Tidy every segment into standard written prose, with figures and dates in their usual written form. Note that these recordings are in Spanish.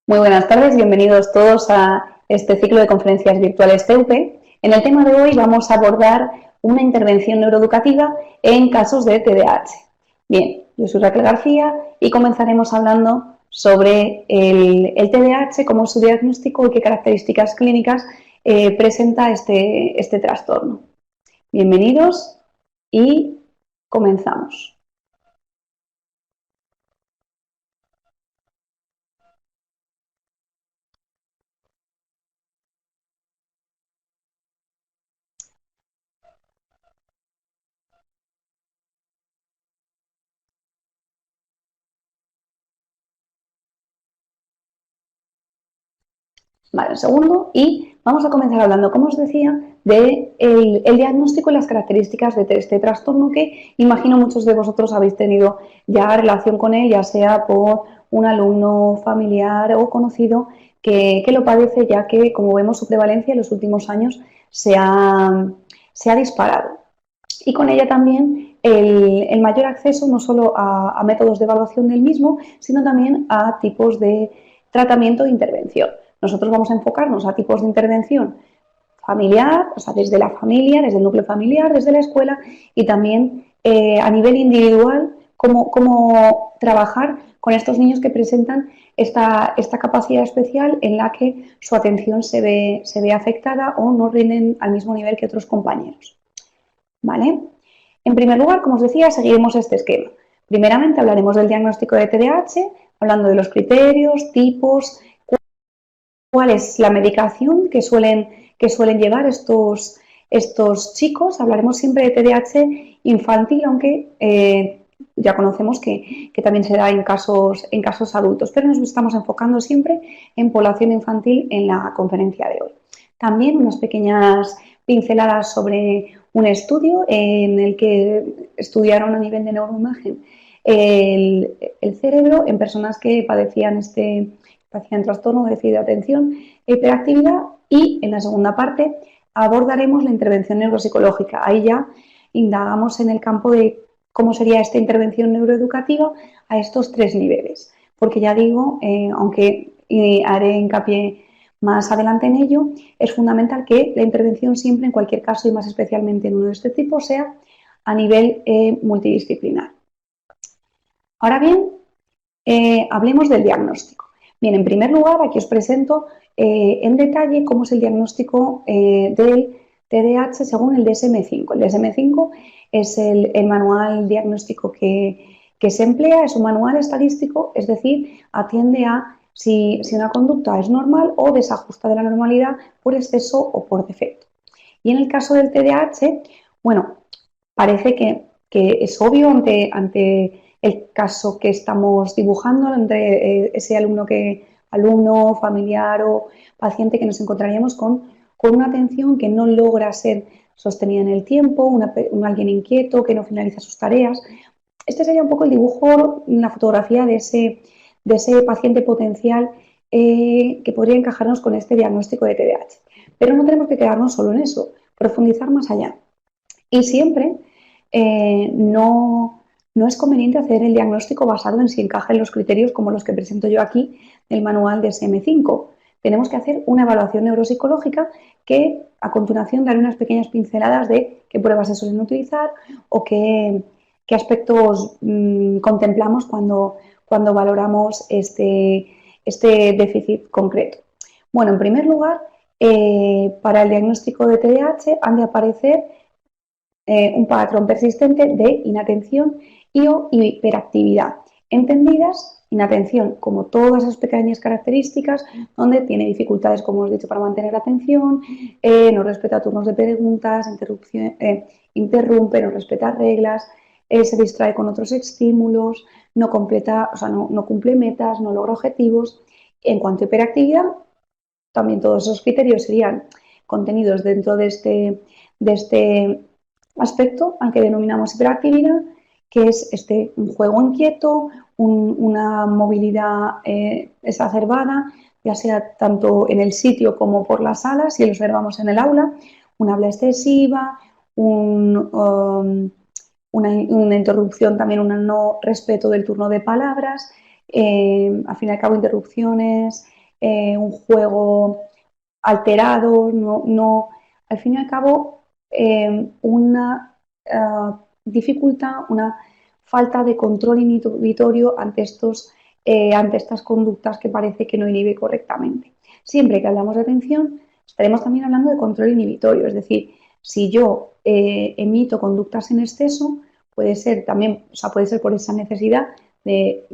Muy buenas tardes, bienvenidos todos a este ciclo de conferencias virtuales CEUPE. En el tema de hoy vamos a abordar una intervención neuroeducativa en casos de TDAH. Bien, yo soy Raquel García y comenzaremos hablando sobre el TDAH, cómo es su diagnóstico y qué características clínicas presenta este trastorno. Bienvenidos y comenzamos. Vale, un segundo y vamos a comenzar hablando, como os decía, del diagnóstico y las características de este trastorno que imagino muchos de vosotros habéis tenido ya relación con él, ya sea por un alumno, familiar o conocido que lo padece, ya que, como vemos, su prevalencia en los últimos años se ha disparado. Y con ella también el mayor acceso no solo a métodos de evaluación del mismo, sino también a tipos de tratamiento e intervención. Nosotros vamos a enfocarnos a tipos de intervención familiar, o sea, desde la familia, desde el núcleo familiar, desde la escuela y también a nivel individual, cómo trabajar con estos niños que presentan esta capacidad especial en la que su atención se ve afectada o no rinden al mismo nivel que otros compañeros. ¿Vale? En primer lugar, como os decía, seguiremos este esquema. Primeramente hablaremos del diagnóstico de TDAH, hablando de los criterios, tipos, cuál es la medicación que suelen llevar estos chicos. Hablaremos siempre de TDAH infantil, aunque ya conocemos que también se da en casos adultos, pero nos estamos enfocando siempre en población infantil en la conferencia de hoy. También unas pequeñas pinceladas sobre un estudio en el que estudiaron a nivel de neuroimagen el cerebro en personas que padecían trastorno de déficit de atención e hiperactividad, y en la segunda parte abordaremos la intervención neuropsicológica. Ahí ya indagamos en el campo de cómo sería esta intervención neuroeducativa a estos tres niveles, porque ya digo, aunque haré hincapié más adelante en ello, es fundamental que la intervención siempre, en cualquier caso y más especialmente en uno de este tipo, sea a nivel multidisciplinar. Ahora bien, hablemos del diagnóstico. Bien, en primer lugar, aquí os presento en detalle cómo es el diagnóstico del TDAH según el DSM-5. El DSM-5 es el manual diagnóstico que se emplea, es un manual estadístico, es decir, atiende a si una conducta es normal o desajusta de la normalidad por exceso o por defecto. Y en el caso del TDAH, bueno, parece que es obvio ante el caso que estamos dibujando, entre ese alumno, familiar o paciente que nos encontraríamos con una atención que no logra ser sostenida en el tiempo, alguien inquieto que no finaliza sus tareas. Este sería un poco el dibujo, la fotografía de ese paciente potencial que podría encajarnos con este diagnóstico de TDAH. Pero no tenemos que quedarnos solo en eso, profundizar más allá. Y siempre no es conveniente hacer el diagnóstico basado en si encaja en los criterios como los que presento yo aquí del manual de DSM-5. Tenemos que hacer una evaluación neuropsicológica que a continuación daré unas pequeñas pinceladas de qué pruebas se suelen utilizar o qué aspectos contemplamos cuando valoramos este déficit concreto. Bueno, en primer lugar, para el diagnóstico de TDAH han de aparecer un patrón persistente de inatención o hiperactividad, entendidas inatención como todas esas pequeñas características donde tiene dificultades, como os he dicho, para mantener la atención, no respeta turnos de preguntas, interrumpe, no respeta reglas, se distrae con otros estímulos, no cumple metas, no logra objetivos. En cuanto a hiperactividad, también todos esos criterios serían contenidos dentro de este aspecto al que denominamos hiperactividad, que es un juego inquieto, una movilidad exacerbada, ya sea tanto en el sitio como por las salas, si lo observamos en el aula, un habla excesiva, una interrupción, también un no respeto del turno de palabras, al fin y al cabo interrupciones un juego alterado, al fin y al cabo, una dificultad, una falta de control inhibitorio ante estas conductas que parece que no inhibe correctamente. Siempre que hablamos de atención, estaremos también hablando de control inhibitorio, es decir, si yo emito conductas en exceso, puede ser también, o sea, puede ser por esa necesidad de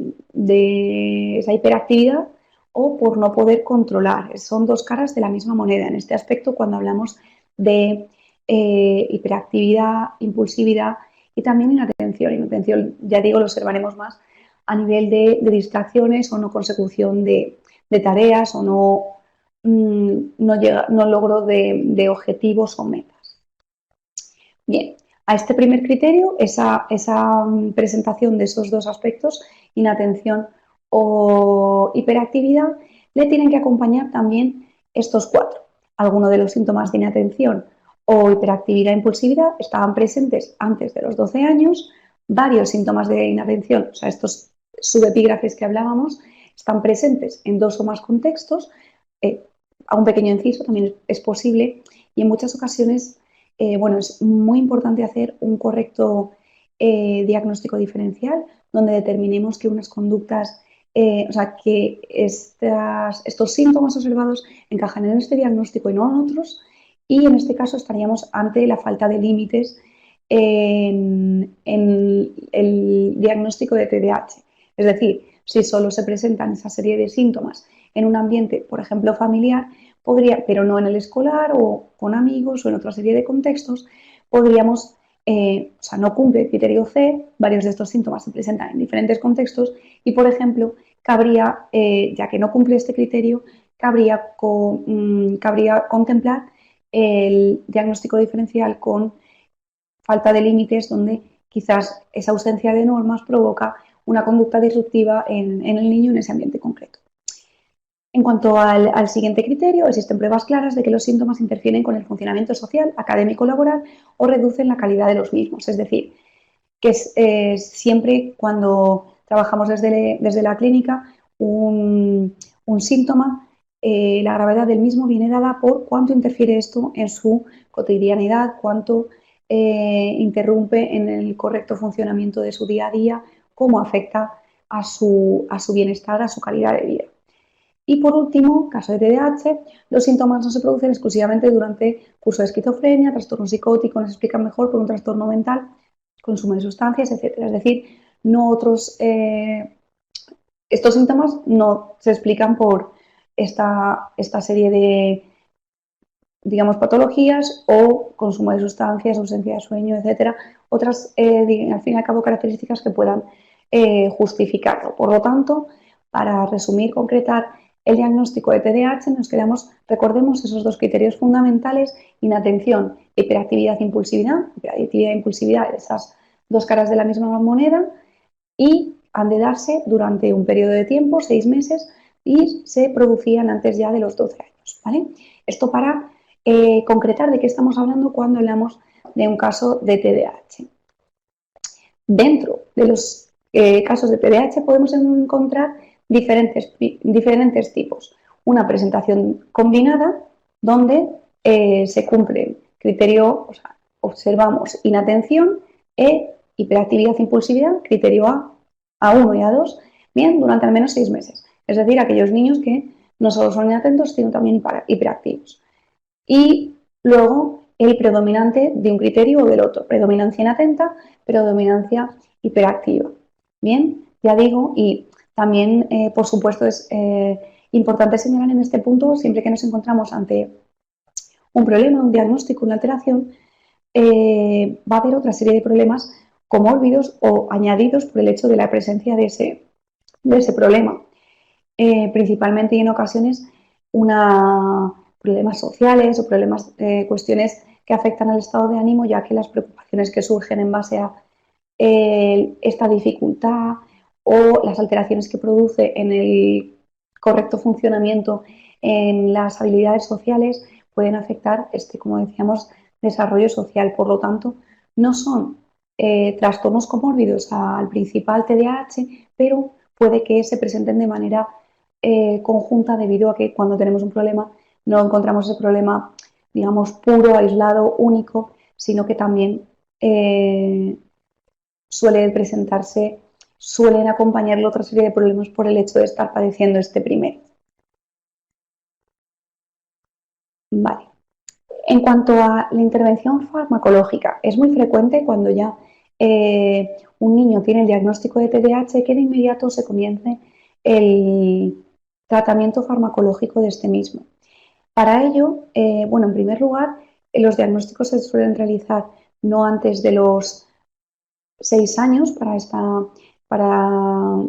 esa hiperactividad o por no poder controlar. Son dos caras de la misma moneda. En este aspecto, cuando hablamos de hiperactividad, impulsividad y también inatención. Inatención, ya digo, lo observaremos más a nivel de distracciones o no consecución de tareas o no logro de objetivos o metas. Bien, a este primer criterio, esa presentación de esos dos aspectos, inatención o hiperactividad, le tienen que acompañar también estos cuatro. Algunos de los síntomas de inatención o hiperactividad e impulsividad estaban presentes antes de los 12 años, varios síntomas de inatención, o sea, estos subepígrafes que hablábamos, están presentes en dos o más contextos, a un pequeño inciso también es posible y en muchas ocasiones bueno, es muy importante hacer un correcto diagnóstico diferencial donde determinemos que unas conductas, o sea, que estos síntomas observados encajan en este diagnóstico y no en otros, y en este caso estaríamos ante la falta de límites en el diagnóstico de TDAH. Es decir, si solo se presentan esa serie de síntomas en un ambiente, por ejemplo, familiar, pero no en el escolar o con amigos o en otra serie de contextos, podríamos, o sea, no cumple el criterio C, varios de estos síntomas se presentan en diferentes contextos y, por ejemplo, cabría, ya que no cumple este criterio, cabría contemplar el diagnóstico diferencial con falta de límites, donde quizás esa ausencia de normas provoca una conducta disruptiva en el niño en ese ambiente concreto. En cuanto al siguiente criterio, existen pruebas claras de que los síntomas interfieren con el funcionamiento social, académico, laboral o reducen la calidad de los mismos. Es decir, que siempre cuando trabajamos desde la clínica, un síntoma, la gravedad del mismo viene dada por cuánto interfiere esto en su cotidianidad, cuánto interrumpe en el correcto funcionamiento de su día a día, cómo afecta a su bienestar, a su calidad de vida. Y por último, caso de TDAH, los síntomas no se producen exclusivamente durante curso de esquizofrenia, trastorno psicótico, no se explican mejor por un trastorno mental, consumo de sustancias, etc. Es decir, estos síntomas no se explican por esta serie de, digamos, patologías o consumo de sustancias, ausencia de sueño, etc. Otras, al fin y al cabo, características que puedan justificarlo. Por lo tanto, para resumir, concretar el diagnóstico de TDAH, recordemos esos dos criterios fundamentales: inatención, hiperactividad e impulsividad. Hiperactividad e impulsividad, esas dos caras de la misma moneda, y han de darse durante un periodo de tiempo, 6 meses, y se producían antes ya de los 12 años. ¿Vale? Esto para concretar de qué estamos hablando cuando hablamos de un caso de TDAH. Dentro de los casos de TDAH podemos encontrar diferentes tipos. Una presentación combinada donde se cumple criterio, o sea, observamos inatención e hiperactividad e impulsividad, criterio A1 y A2, bien, durante al menos 6 meses. Es decir, aquellos niños que no solo son inatentos, sino también hiperactivos. Y luego el predominante de un criterio o del otro, predominancia inatenta, predominancia hiperactiva. Bien, ya digo, y también, por supuesto, es importante señalar en este punto, siempre que nos encontramos ante un problema, un diagnóstico, una alteración, va a haber otra serie de problemas comórbidos o añadidos por el hecho de la presencia de ese problema. Principalmente y en ocasiones problemas sociales o cuestiones que afectan al estado de ánimo, ya que las preocupaciones que surgen en base a esta dificultad o las alteraciones que produce en el correcto funcionamiento en las habilidades sociales pueden afectar como decíamos, desarrollo social. Por lo tanto, no son trastornos comórbidos al principal TDAH, pero puede que se presenten de manera conjunta debido a que cuando tenemos un problema no encontramos ese problema, digamos, puro, aislado, único, sino que también suele presentarse, suelen acompañarlo otra serie de problemas por el hecho de estar padeciendo este primero. Vale. En cuanto a la intervención farmacológica, es muy frecuente cuando ya un niño tiene el diagnóstico de TDAH que de inmediato se comience el tratamiento farmacológico de este mismo. Para ello, bueno, en primer lugar, los diagnósticos se suelen realizar no antes de los 6 años para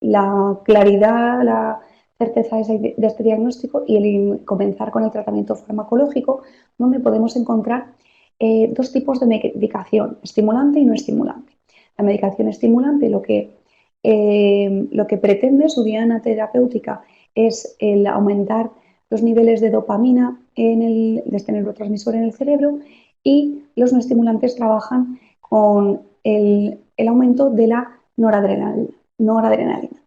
la claridad, la certeza de este diagnóstico y el comenzar con el tratamiento farmacológico, donde podemos encontrar dos tipos de medicación, estimulante y no estimulante. La medicación estimulante lo que pretende su diana terapéutica es el aumentar los niveles de dopamina de este neurotransmisor en el cerebro, y los no estimulantes trabajan con el aumento de la noradrenalina.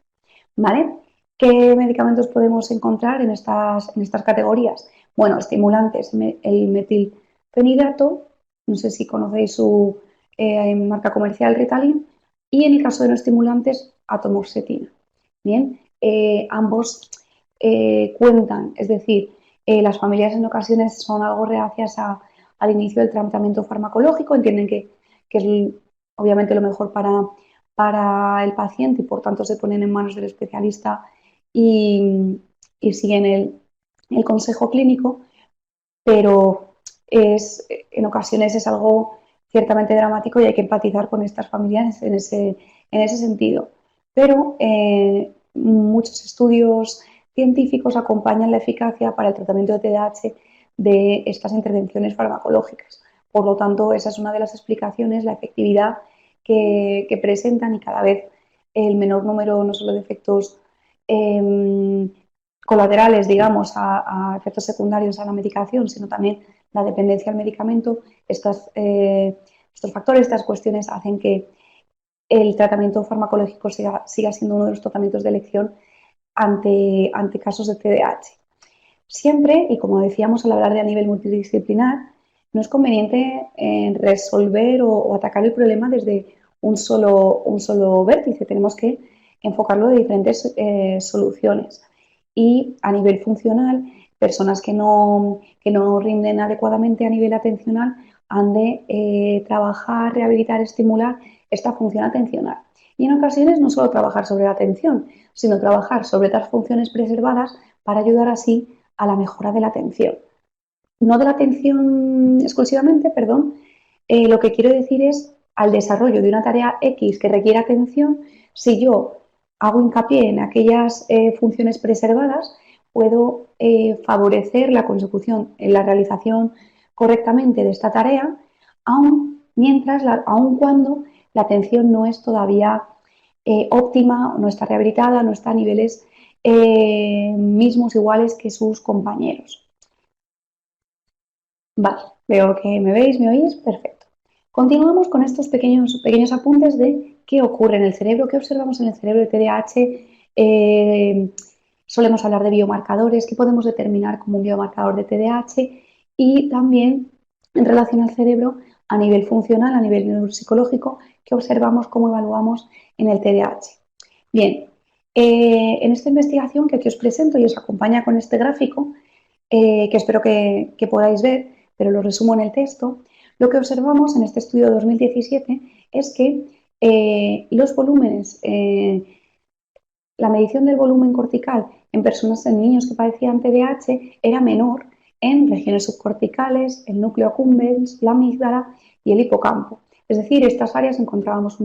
¿Vale? ¿Qué medicamentos podemos encontrar en estas categorías? Bueno, estimulantes, el metilfenidato, no sé si conocéis su marca comercial Ritalin, y en el caso de no estimulantes, atomoxetina. Bien, ambos cuentan, es decir, las familias en ocasiones son algo reacias al inicio del tratamiento farmacológico, entienden que es obviamente lo mejor para el paciente y por tanto se ponen en manos del especialista y siguen el consejo clínico, pero en ocasiones es algo ciertamente dramático y hay que empatizar con estas familias en ese sentido. Pero muchos estudios científicos acompañan la eficacia para el tratamiento de TDAH de estas intervenciones farmacológicas. Por lo tanto, esa es una de las explicaciones, la efectividad que presentan, y cada vez el menor número no solo de efectos colaterales, digamos, a efectos secundarios a la medicación, sino también la dependencia al medicamento. Estos factores, estas cuestiones hacen que el tratamiento farmacológico siga siendo uno de los tratamientos de elección ante casos de TDAH. Siempre, y como decíamos al hablar de a nivel multidisciplinar, no es conveniente resolver o atacar el problema desde un solo vértice. Tenemos que enfocarlo de diferentes soluciones. Y a nivel funcional, personas que no rinden adecuadamente a nivel atencional han de trabajar, rehabilitar, estimular esta función atencional. Y en ocasiones no solo trabajar sobre la atención, sino trabajar sobre otras funciones preservadas para ayudar así a la mejora de la atención. No de la atención exclusivamente, perdón, lo que quiero decir es al desarrollo de una tarea X que requiere atención. Si yo hago hincapié en aquellas funciones preservadas, puedo favorecer la consecución, la realización correctamente de esta tarea, aun cuando la atención no es todavía óptima, no está rehabilitada, no está a niveles mismos iguales que sus compañeros. Vale, veo que me veis, me oís, perfecto. Continuamos con estos pequeños apuntes de qué ocurre en el cerebro, qué observamos en el cerebro de TDAH. Solemos hablar de biomarcadores, qué podemos determinar como un biomarcador de TDAH, y también en relación al cerebro a nivel funcional, a nivel neuropsicológico, qué observamos, cómo evaluamos en el TDAH. Bien, en esta investigación que aquí os presento y os acompaña con este gráfico, que espero que podáis ver, pero lo resumo en el texto, lo que observamos en este estudio de 2017 es que los volúmenes, la medición del volumen cortical en niños que padecían TDAH era menor en regiones subcorticales, el núcleo accumbens, la amígdala y el hipocampo. Es decir, estas áreas encontrábamos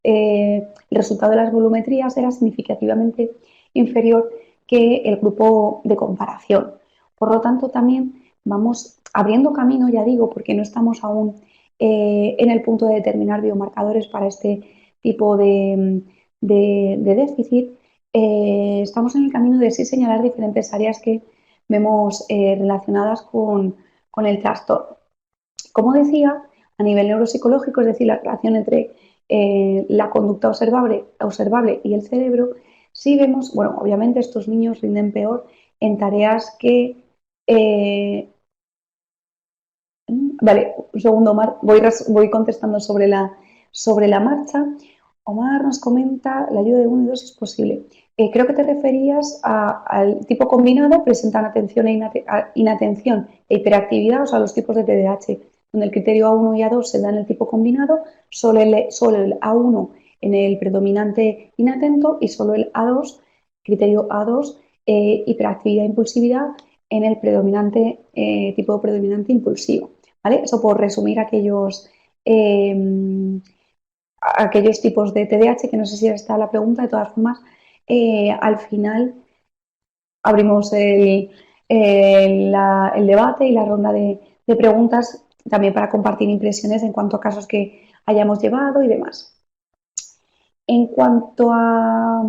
el resultado de las volumetrías era significativamente inferior que el grupo de comparación. Por lo tanto, también vamos abriendo camino, ya digo, porque no estamos aún en el punto de determinar biomarcadores para este tipo de déficit. Estamos en el camino de sí señalar diferentes áreas que vemos relacionadas con el trastorno. Como decía, a nivel neuropsicológico, es decir, la relación entre la conducta observable y el cerebro, sí vemos, bueno, obviamente estos niños rinden peor en tareas que vale, un segundo, Omar. Voy contestando sobre la marcha. Omar nos comenta, la ayuda de uno y dos es posible. Creo que te referías al tipo combinado, presentan atención inatención e hiperactividad, o sea, los tipos de TDAH, donde el criterio A1 y A2 se da en el tipo combinado, solo el A1 en el predominante inatento y solo el A2, criterio A2, hiperactividad e impulsividad en el predominante, tipo predominante impulsivo. ¿Vale? Eso por resumir aquellos tipos de TDAH, que no sé si está la pregunta, de todas formas, al final abrimos el debate y la ronda de preguntas también para compartir impresiones en cuanto a casos que hayamos llevado y demás. En cuanto a,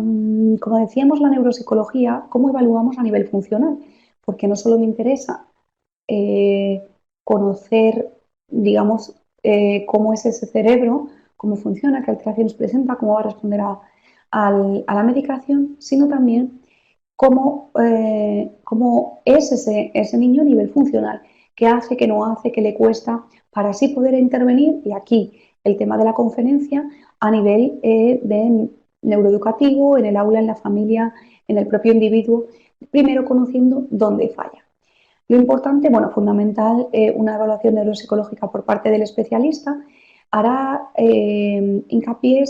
como decíamos, la neuropsicología, ¿cómo evaluamos a nivel funcional? Porque no solo me interesa conocer, digamos, cómo es ese cerebro, cómo funciona, qué alteraciones presenta, cómo va a responder a la medicación, sino también cómo es ese niño a nivel funcional, qué hace, qué no hace, qué le cuesta, para así poder intervenir, y aquí el tema de la conferencia, a nivel de neuroeducativo, en el aula, en la familia, en el propio individuo, primero conociendo dónde falla. Lo importante, bueno, fundamental, una evaluación neuropsicológica por parte del especialista será hincapié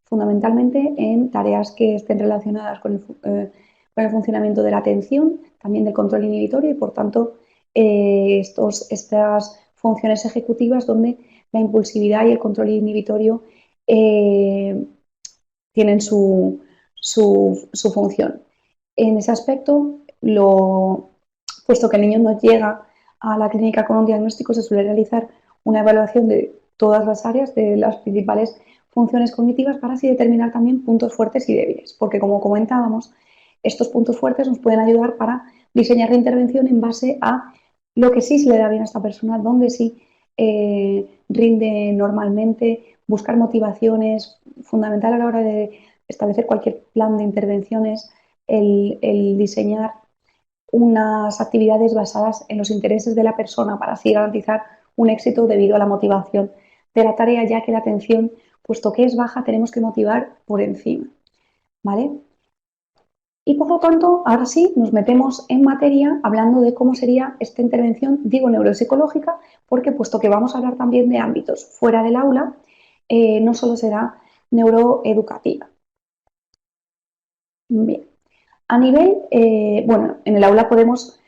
fundamentalmente en tareas que estén relacionadas con el funcionamiento de la atención, también del control inhibitorio y, por tanto, estas funciones ejecutivas donde la impulsividad y el control inhibitorio tienen su función. En ese aspecto, puesto que el niño no llega a la clínica con un diagnóstico, se suele realizar una evaluación de todas las áreas, de las principales funciones cognitivas, para así determinar también puntos fuertes y débiles, porque, como comentábamos, estos puntos fuertes nos pueden ayudar para diseñar la intervención en base a lo que sí se le da bien a esta persona, dónde sí rinde normalmente, buscar motivaciones, fundamental a la hora de establecer cualquier plan de intervenciones, el diseñar unas actividades basadas en los intereses de la persona para así garantizar un éxito debido a la motivación de la tarea, ya que la atención, puesto que es baja, tenemos que motivar por encima, ¿vale? Y por lo tanto, ahora sí nos metemos en materia hablando de cómo sería esta intervención, digo neuropsicológica, porque puesto que vamos a hablar también de ámbitos fuera del aula, no solo será neuroeducativa. Bien. A nivel, bueno, en el aula podemos,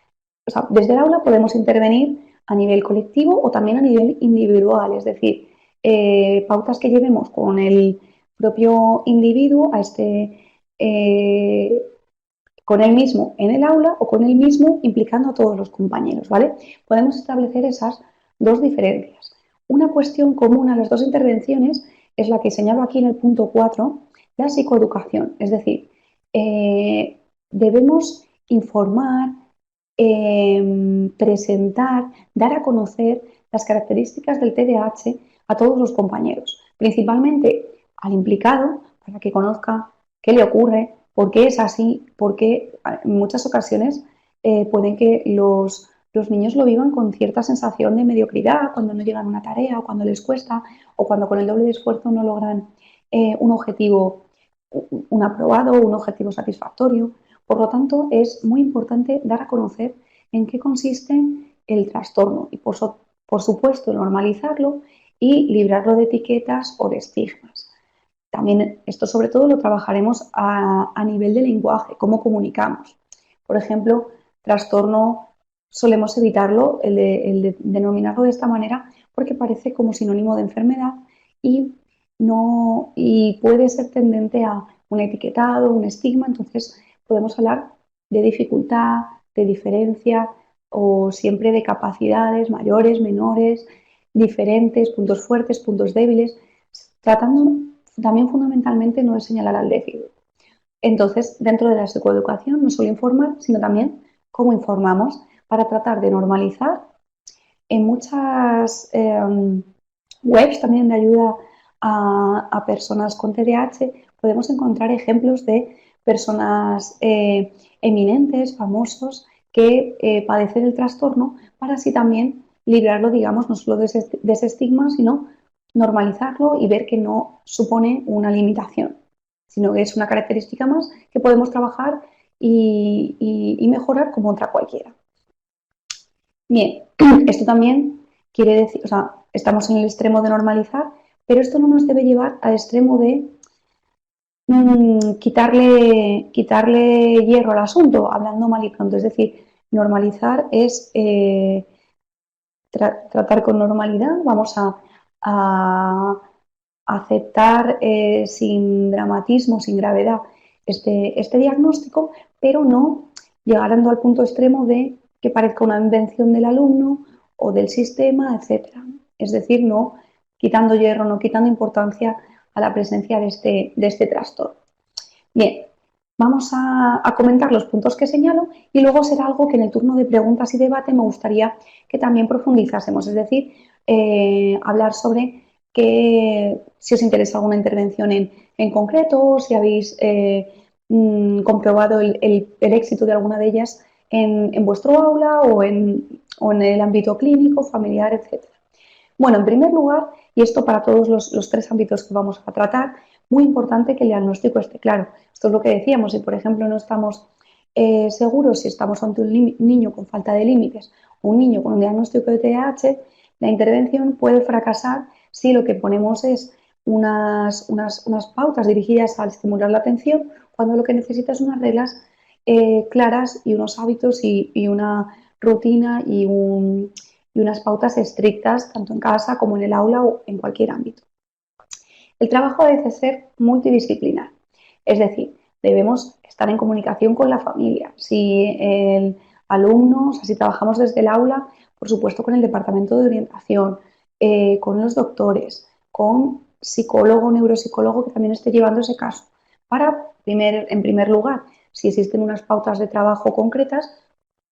o sea, desde el aula podemos intervenir a nivel colectivo o también a nivel individual, es decir, pautas que llevemos con el propio individuo eh, con él mismo en el aula o con él mismo implicando a todos los compañeros, ¿vale? Podemos establecer esas dos diferencias. Una cuestión común a las dos intervenciones es la que señalo aquí en el punto 4, la psicoeducación, es decir, debemos informar, presentar, dar a conocer las características del TDAH a todos los compañeros, principalmente al implicado, para que conozca qué le ocurre, por qué es así, porque en muchas ocasiones pueden que los niños lo vivan con cierta sensación de mediocridad cuando no llegan a una tarea o cuando les cuesta o cuando con el doble de esfuerzo no logran un objetivo, un aprobado, un objetivo satisfactorio. Por lo tanto, es muy importante dar a conocer en qué consiste el trastorno y, por supuesto, normalizarlo y librarlo de etiquetas o de estigmas. También esto sobre todo lo trabajaremos a nivel de lenguaje, cómo comunicamos. Por ejemplo, trastorno solemos evitarlo, el de denominarlo de esta manera, porque parece como sinónimo de enfermedad y, no, y puede ser tendente a un etiquetado, un estigma, entonces podemos hablar de dificultad, de diferencia o siempre de capacidades mayores, menores, diferentes, puntos fuertes, puntos débiles, tratando también fundamentalmente no es señalar al déficit. Entonces, dentro de la psicoeducación, no solo informar, sino también cómo informamos para tratar de normalizar. En muchas webs también de ayuda a personas con TDAH podemos encontrar ejemplos de personas eminentes, famosos, que padecen el trastorno para así también librarlo, digamos, no solo de ese estigma, sino normalizarlo y ver que no supone una limitación, sino que es una característica más que podemos trabajar y mejorar como otra cualquiera. Bien, esto también quiere decir, o sea, estamos en el extremo de normalizar, pero esto no nos debe llevar al extremo de quitarle hierro al asunto, hablando mal y pronto. Es decir, normalizar es tratar con normalidad, vamos a aceptar sin dramatismo, sin gravedad este diagnóstico, pero no llegando al punto extremo de que parezca una invención del alumno o del sistema, etcétera. Es decir, no quitando hierro, no quitando importancia a la presencia de este trastorno. Bien, vamos a comentar los puntos que señalo y luego será algo que en el turno de preguntas y debate me gustaría que también profundizásemos, es decir, hablar sobre si os interesa alguna intervención en concreto, si habéis comprobado el éxito de alguna de ellas en vuestro aula o en el ámbito clínico, familiar, etc. Bueno, en primer lugar, y esto para todos los tres ámbitos que vamos a tratar, muy importante que el diagnóstico esté claro. Esto es lo que decíamos, si por ejemplo no estamos seguros si estamos ante un niño con falta de límites o un niño con un diagnóstico de TDAH, la intervención puede fracasar si lo que ponemos es unas pautas dirigidas al estimular la atención, cuando lo que necesita es unas reglas claras y unos hábitos y una rutina y unas pautas estrictas, tanto en casa como en el aula o en cualquier ámbito. El trabajo debe ser multidisciplinar, es decir, debemos estar en comunicación con la familia. Si el alumno, o sea, si trabajamos desde el aula, por supuesto con el departamento de orientación, con los doctores, con psicólogo, neuropsicólogo que también esté llevando ese caso. En primer lugar, si existen unas pautas de trabajo concretas,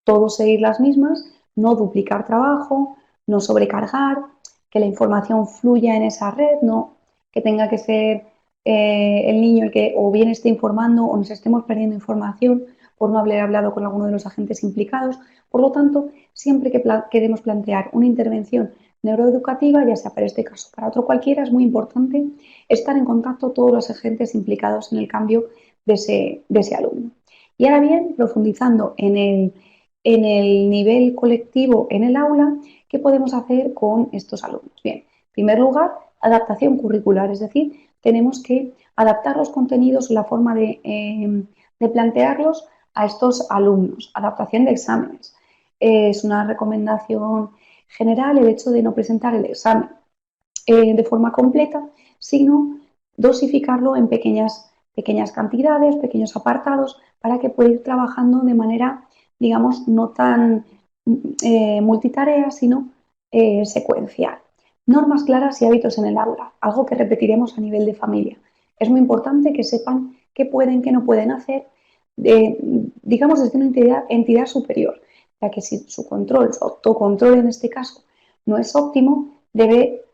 todos seguir las mismas, no duplicar trabajo, no sobrecargar, que la información fluya en esa red, no que tenga que ser el niño el que o bien esté informando o nos estemos perdiendo información por no haber hablado con alguno de los agentes implicados. Por lo tanto, siempre que queremos plantear una intervención neuroeducativa, ya sea para este caso o para otro cualquiera, es muy importante estar en contacto todos los agentes implicados en el cambio de ese alumno. Y ahora bien, profundizando en el nivel colectivo en el aula, ¿qué podemos hacer con estos alumnos? Bien, en primer lugar, adaptación curricular, es decir, tenemos que adaptar los contenidos o la forma de plantearlos a estos alumnos. Adaptación de exámenes. Es una recomendación general el hecho de no presentar el examen de forma completa, sino dosificarlo en pequeñas cantidades, pequeños apartados, para que pueda ir trabajando de manera, digamos, no tan multitarea, sino secuencial. Normas claras y hábitos en el aula, algo que repetiremos a nivel de familia. Es muy importante que sepan qué pueden, qué no pueden hacer, digamos, desde una entidad superior, ya que si su control, su autocontrol en este caso, no es óptimo, debe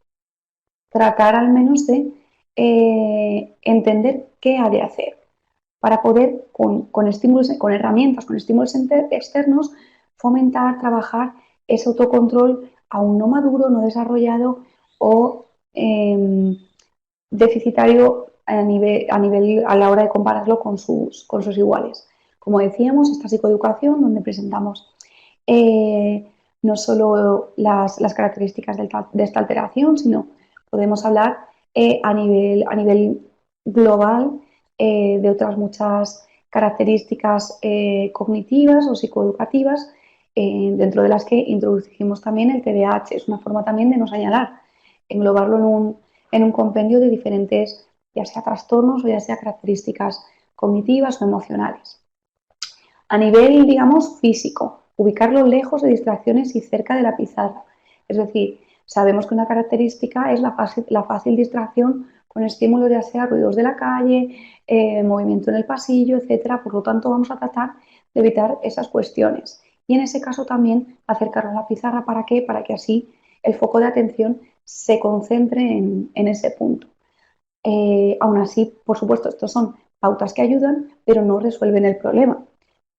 tratar al menos de entender qué ha de hacer para poder, con estímulos, con herramientas, con estímulos externos, fomentar, trabajar ese autocontrol aún no maduro, no desarrollado o deficitario a la hora de compararlo con sus iguales. Como decíamos, esta psicoeducación donde presentamos no solo las características de esta alteración, sino podemos hablar a nivel global de otras muchas características cognitivas o psicoeducativas, dentro de las que introducimos también el TDAH. Es una forma también de no señalar, englobarlo en un compendio de diferentes, ya sea trastornos o ya sea características cognitivas o emocionales. A nivel, digamos, físico, ubicarlo lejos de distracciones y cerca de la pizarra. Es decir, sabemos que una característica es la fácil distracción con estímulos, ya sea ruidos de la calle, movimiento en el pasillo, etcétera. Por lo tanto, vamos a tratar de evitar esas cuestiones. Y en ese caso también acercarlo a la pizarra. ¿Para qué? Para que así el foco de atención se concentre en ese punto. Aún así, por supuesto, estos son pautas que ayudan, pero no resuelven el problema.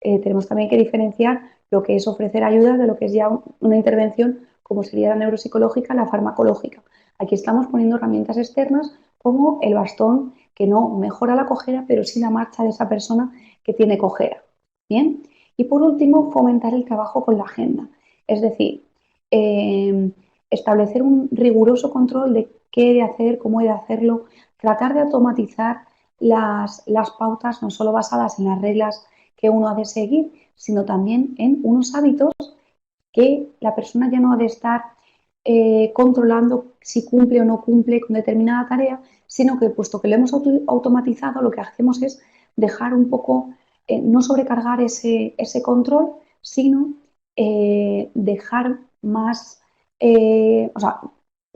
Tenemos también que diferenciar lo que es ofrecer ayuda de lo que es ya una intervención como sería la neuropsicológica, la farmacológica. Aquí estamos poniendo herramientas externas como el bastón que no mejora la cojera, pero sí la marcha de esa persona que tiene cojera. Bien. Y por último, fomentar el trabajo con la agenda. Es decir, establecer un riguroso control de qué he de hacer, cómo he de hacerlo, tratar de automatizar las pautas no solo basadas en las reglas que uno ha de seguir, sino también en unos hábitos que la persona ya no ha de estar controlando si cumple o no cumple con determinada tarea, sino que puesto que lo hemos automatizado, lo que hacemos es dejar un poco, no sobrecargar ese control, sino dejar más, o sea,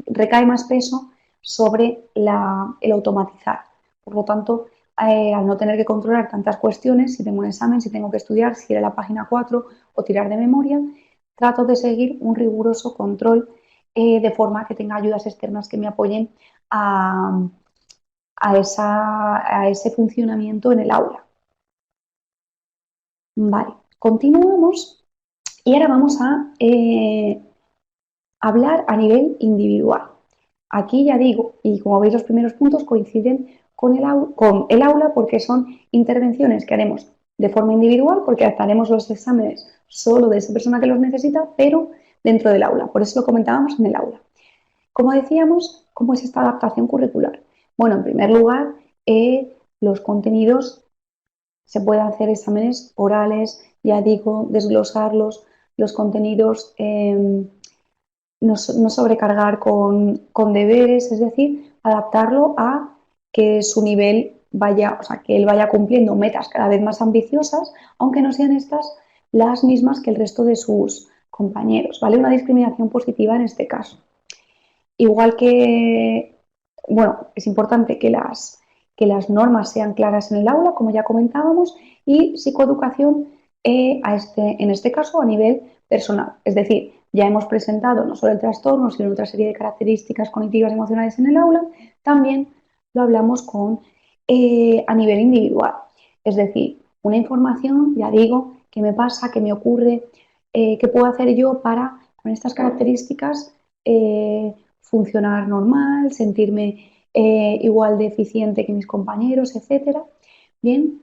recae más peso sobre el automatizar. Por lo tanto, al no tener que controlar tantas cuestiones, si tengo un examen, si tengo que estudiar, si ir a la página 4 o tirar de memoria, trato de seguir un riguroso control de forma que tenga ayudas externas que me apoyen a, a ese funcionamiento en el aula. Vale, continuamos y ahora vamos a hablar a nivel individual. Aquí ya digo, y como veis los primeros puntos coinciden con el aula porque son intervenciones que haremos de forma individual, porque adaptaremos los exámenes solo de esa persona que los necesita, pero dentro del aula. Por eso lo comentábamos en el aula. Como decíamos, ¿cómo es esta adaptación curricular? Bueno, en primer lugar, los contenidos se pueden hacer exámenes orales, ya digo, desglosarlos, los contenidos no sobrecargar con deberes, es decir, adaptarlo a que su nivel vaya, o sea, que él vaya cumpliendo metas cada vez más ambiciosas, aunque no sean estas las mismas que el resto de sus compañeros, ¿vale? Una discriminación positiva en este caso. Igual que, bueno, es importante que las normas sean claras en el aula, como ya comentábamos, y psicoeducación en este caso a nivel personal. Es decir, ya hemos presentado no solo el trastorno, sino otra serie de características cognitivas y emocionales en el aula, también lo hablamos a nivel individual. Es decir, una información, ya digo, qué me pasa, qué me ocurre, qué puedo hacer yo para, con estas características, funcionar normal, sentirme igual de eficiente que mis compañeros, etcétera. Bien,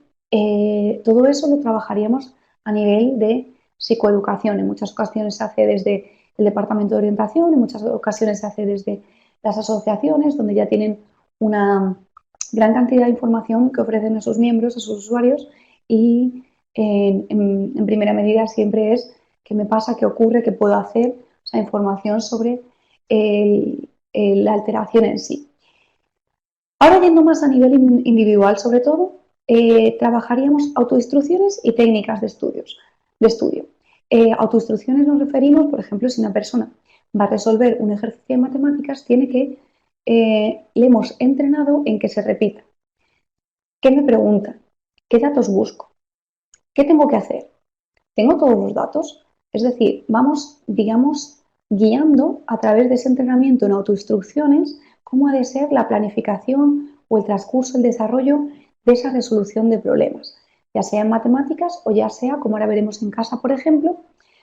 todo eso lo trabajaríamos a nivel de psicoeducación. En muchas ocasiones se hace desde el departamento de orientación, en muchas ocasiones se hace desde las asociaciones, donde ya tienen una gran cantidad de información que ofrecen a sus miembros, a sus usuarios, y en primera medida siempre es qué me pasa, qué ocurre, qué puedo hacer, o sea, información sobre la alteración en sí. Ahora yendo más a nivel individual, sobre todo, trabajaríamos autoinstrucciones y técnicas de estudio. Autoinstrucciones nos referimos, por ejemplo, si una persona va a resolver un ejercicio de matemáticas, le hemos entrenado en que se repita. ¿Qué me pregunta? ¿Qué datos busco? ¿Qué tengo que hacer? ¿Tengo todos los datos? Es decir, vamos, digamos, guiando a través de ese entrenamiento en autoinstrucciones cómo ha de ser la planificación o el transcurso, el desarrollo de esa resolución de problemas, ya sea en matemáticas o ya sea, como ahora veremos en casa, por ejemplo,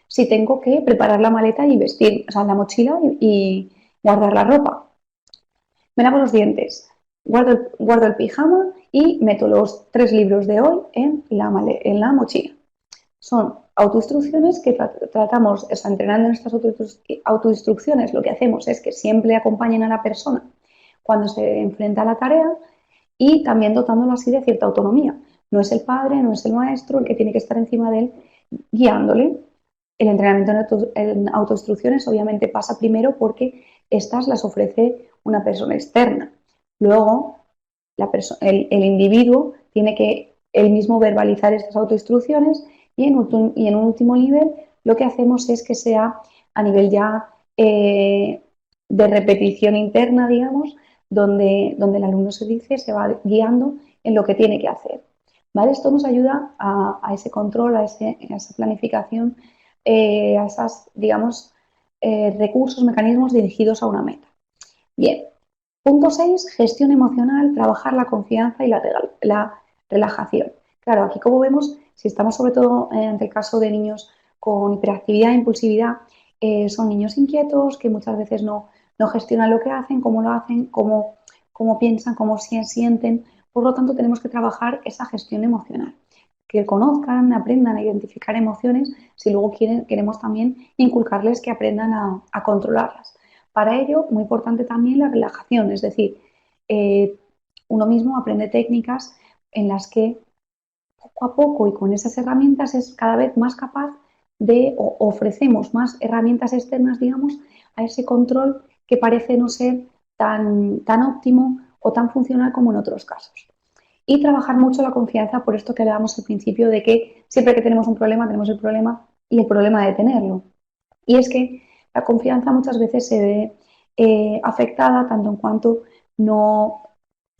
si tengo que preparar la maleta y vestir, o sea, la mochila y guardar la ropa. Me lavo los dientes, guardo el pijama y meto los 3 libros de hoy en la mochila. Son autoinstrucciones que tratamos, o sea, entrenando en estas autoinstrucciones, lo que hacemos es que siempre acompañen a la persona cuando se enfrenta a la tarea y también dotándolo así de cierta autonomía. No es el padre, no es el maestro el que tiene que estar encima de él guiándole. El entrenamiento en autoinstrucciones obviamente pasa primero porque estas las ofrece una persona externa. Luego, el individuo tiene que él mismo verbalizar estas autoinstrucciones y en un último nivel lo que hacemos es que sea a nivel ya de repetición interna, digamos, donde el alumno se va guiando en lo que tiene que hacer. ¿Vale? Esto nos ayuda a ese control, a esa planificación, a esos, digamos, recursos, mecanismos dirigidos a una meta. Bien, Punto 6, gestión emocional, trabajar la confianza y la relajación. Claro, aquí como vemos, si estamos sobre todo en el caso de niños con hiperactividad e impulsividad, son niños inquietos que muchas veces no gestionan lo que hacen, cómo piensan, cómo se sienten. Por lo tanto, tenemos que trabajar esa gestión emocional. Que conozcan, aprendan a identificar emociones, si luego queremos también inculcarles que aprendan a controlarlas. Para ello, muy importante también la relajación, es decir, eh, uno mismo aprende técnicas en las que poco a poco y con esas herramientas es cada vez más capaz de o ofrecemos más herramientas externas, digamos, a ese control que parece no ser tan óptimo o tan funcional como en otros casos. Y trabajar mucho la confianza, por esto que hablábamos al principio, de que siempre que tenemos un problema, tenemos el problema y el problema de tenerlo. Y es que la confianza muchas veces se ve afectada tanto en cuanto no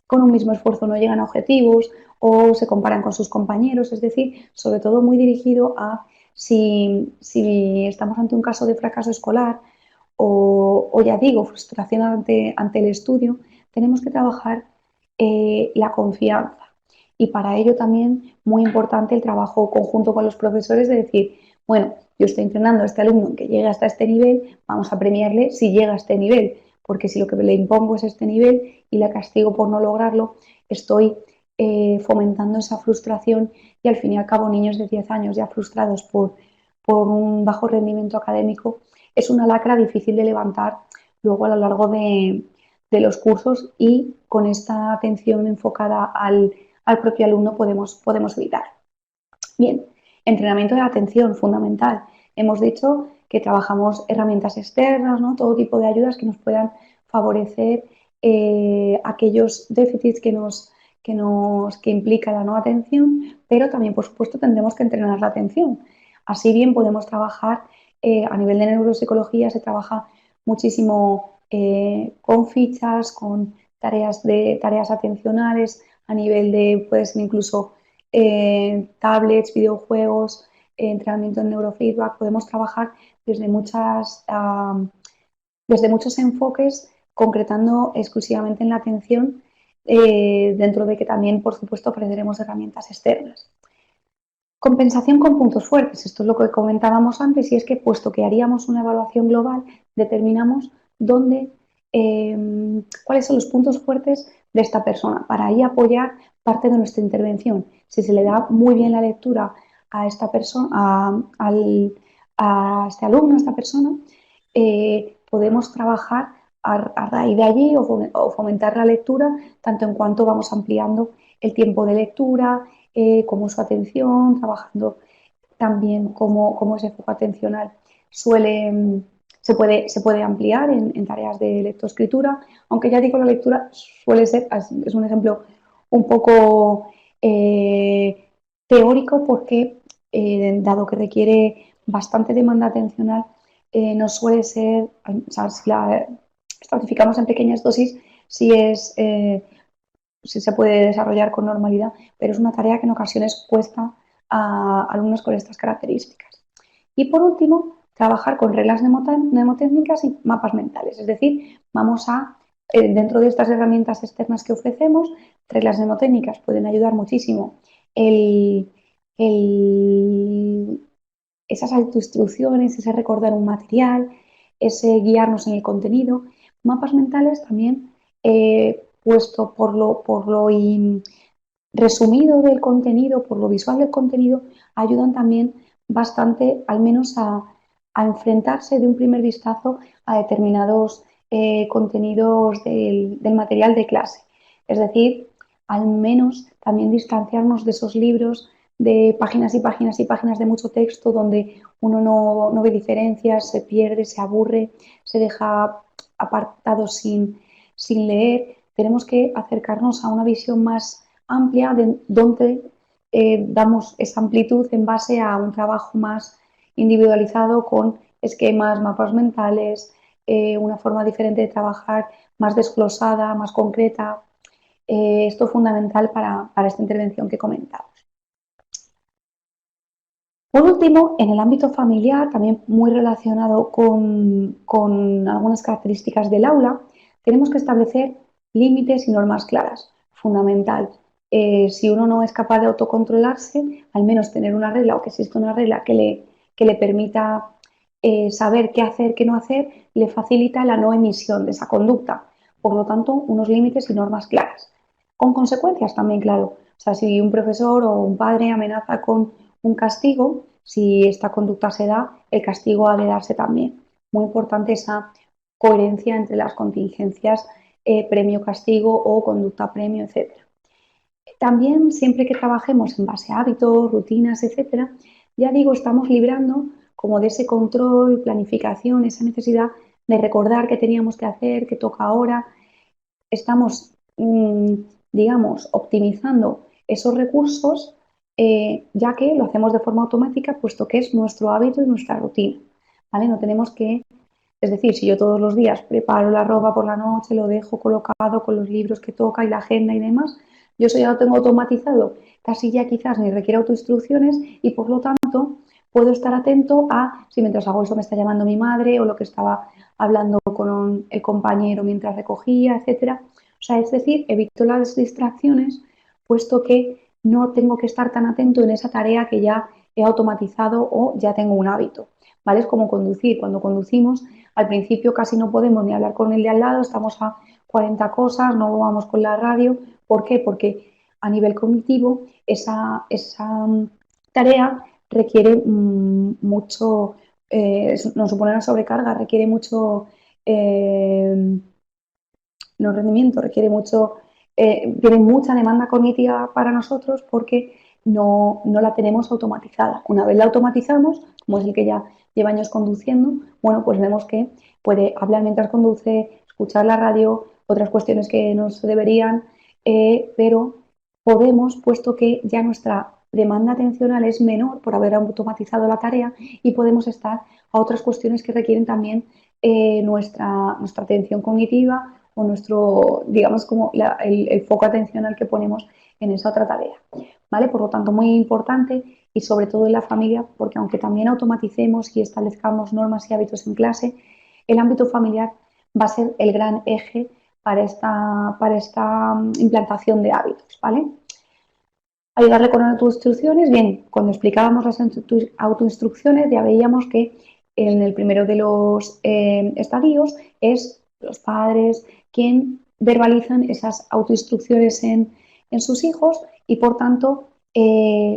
con un mismo esfuerzo no llegan a objetivos o se comparan con sus compañeros, es decir, sobre todo muy dirigido a si estamos ante un caso de fracaso escolar o ya digo, frustración ante el estudio, tenemos que trabajar la confianza. Y para ello también muy importante el trabajo conjunto con los profesores de decir, bueno, yo estoy entrenando a este alumno que llegue hasta este nivel, vamos a premiarle si llega a este nivel, porque si lo que le impongo es este nivel y la castigo por no lograrlo, estoy fomentando esa frustración y al fin y al cabo niños de 10 años ya frustrados por un bajo rendimiento académico es una lacra difícil de levantar luego a lo largo de los cursos y con esta atención enfocada al propio alumno podemos evitar. Bien, entrenamiento de atención, fundamental. Hemos dicho que trabajamos herramientas externas, ¿no? Todo tipo de ayudas que nos puedan favorecer aquellos déficits que implica la no atención, pero también, por supuesto, tendremos que entrenar la atención. Así bien podemos trabajar a nivel de neuropsicología, se trabaja muchísimo con fichas, con tareas atencionales, a nivel de, puede ser incluso tablets, videojuegos, entrenamiento en neurofeedback, podemos trabajar desde, desde muchos enfoques, concretando exclusivamente en la atención, dentro de que también, por supuesto, aprenderemos herramientas externas. Compensación con puntos fuertes. Esto es lo que comentábamos antes y es que, puesto que haríamos una evaluación global, determinamos cuáles son los puntos fuertes de esta persona para ahí apoyar parte de nuestra intervención. Si se le da muy bien la lectura a esta persona, a este alumno, a esta persona, podemos trabajar a raíz de allí o fomentar la lectura, tanto en cuanto vamos ampliando el tiempo de lectura, cómo su atención, trabajando también cómo ese foco atencional se puede ampliar en tareas de lectoescritura, aunque ya digo, la lectura suele ser, es un ejemplo un poco teórico porque, dado que requiere bastante demanda atencional, no suele ser, o sea, si la estratificamos en pequeñas dosis, si es sí se puede desarrollar con normalidad, pero es una tarea que en ocasiones cuesta a alumnos con estas características. Y por último, trabajar con reglas mnemotécnicas y mapas mentales, es decir, vamos a, dentro de estas herramientas externas que ofrecemos, reglas mnemotécnicas pueden ayudar muchísimo el, el, esas autoinstrucciones, ese recordar un material, ese guiarnos en el contenido. Mapas mentales también, puesto por lo resumido del contenido, por lo visual del contenido, ayudan también bastante, al menos a enfrentarse de un primer vistazo a determinados contenidos del material de clase. Es decir, al menos también distanciarnos de esos libros de páginas y páginas y páginas de mucho texto donde uno no ve diferencias, se pierde, se aburre, se deja apartado sin leer. Tenemos que acercarnos a una visión más amplia de donde damos esa amplitud en base a un trabajo más individualizado con esquemas, mapas mentales, una forma diferente de trabajar, más desglosada, más concreta. Esto es fundamental para esta intervención que comentamos. Por último, en el ámbito familiar, también muy relacionado con algunas características del aula, tenemos que establecer límites y normas claras, fundamental. Si uno no es capaz de autocontrolarse, al menos tener una regla o que exista una regla que le permita saber qué hacer, qué no hacer, le facilita la no emisión de esa conducta. Por lo tanto, unos límites y normas claras. Con consecuencias también, claro. O sea, si un profesor o un padre amenaza con un castigo, si esta conducta se da, el castigo ha de darse también. Muy importante esa coherencia entre las contingencias premio-castigo o conducta-premio, etcétera. También, siempre que trabajemos en base a hábitos, rutinas, etcétera, ya digo, estamos librando como de ese control, planificación, esa necesidad de recordar qué teníamos que hacer, qué toca ahora. Estamos, digamos, optimizando esos recursos, ya que lo hacemos de forma automática, puesto que es nuestro hábito y nuestra rutina. ¿Vale? No tenemos que, es decir, si yo todos los días preparo la ropa por la noche, lo dejo colocado con los libros que toca y la agenda y demás, yo eso ya lo tengo automatizado, casi ya quizás ni requiere autoinstrucciones y por lo tanto puedo estar atento a si mientras hago eso me está llamando mi madre o lo que estaba hablando con el compañero mientras recogía, etcétera. O sea, es decir, evito las distracciones, puesto que no tengo que estar tan atento en esa tarea que ya he automatizado o ya tengo un hábito. ¿Vale? Es como conducir. Cuando conducimos, al principio casi no podemos ni hablar con el de al lado, estamos a 40 cosas, no vamos con la radio. ¿Por qué? Porque a nivel cognitivo esa tarea requiere mucho, nos supone una sobrecarga, requiere mucho, no rendimiento, requiere mucho, tiene mucha demanda cognitiva para nosotros porque no la tenemos automatizada. Una vez la automatizamos, como es el que ya lleva años conduciendo, bueno, pues vemos que puede hablar mientras conduce, escuchar la radio, otras cuestiones que no se deberían, pero podemos, puesto que ya nuestra demanda atencional es menor por haber automatizado la tarea y podemos estar a otras cuestiones que requieren también nuestra atención cognitiva o nuestro, digamos, como el foco atencional que ponemos en esa otra tarea. ¿Vale? Por lo tanto, muy importante y sobre todo en la familia, porque aunque también automaticemos y establezcamos normas y hábitos en clase, el ámbito familiar va a ser el gran eje para esta implantación de hábitos, ¿vale? Ayudarle con autoinstrucciones, bien, cuando explicábamos las autoinstrucciones ya veíamos que en el primero de los estadios es los padres quien verbalizan esas autoinstrucciones en sus hijos y por tanto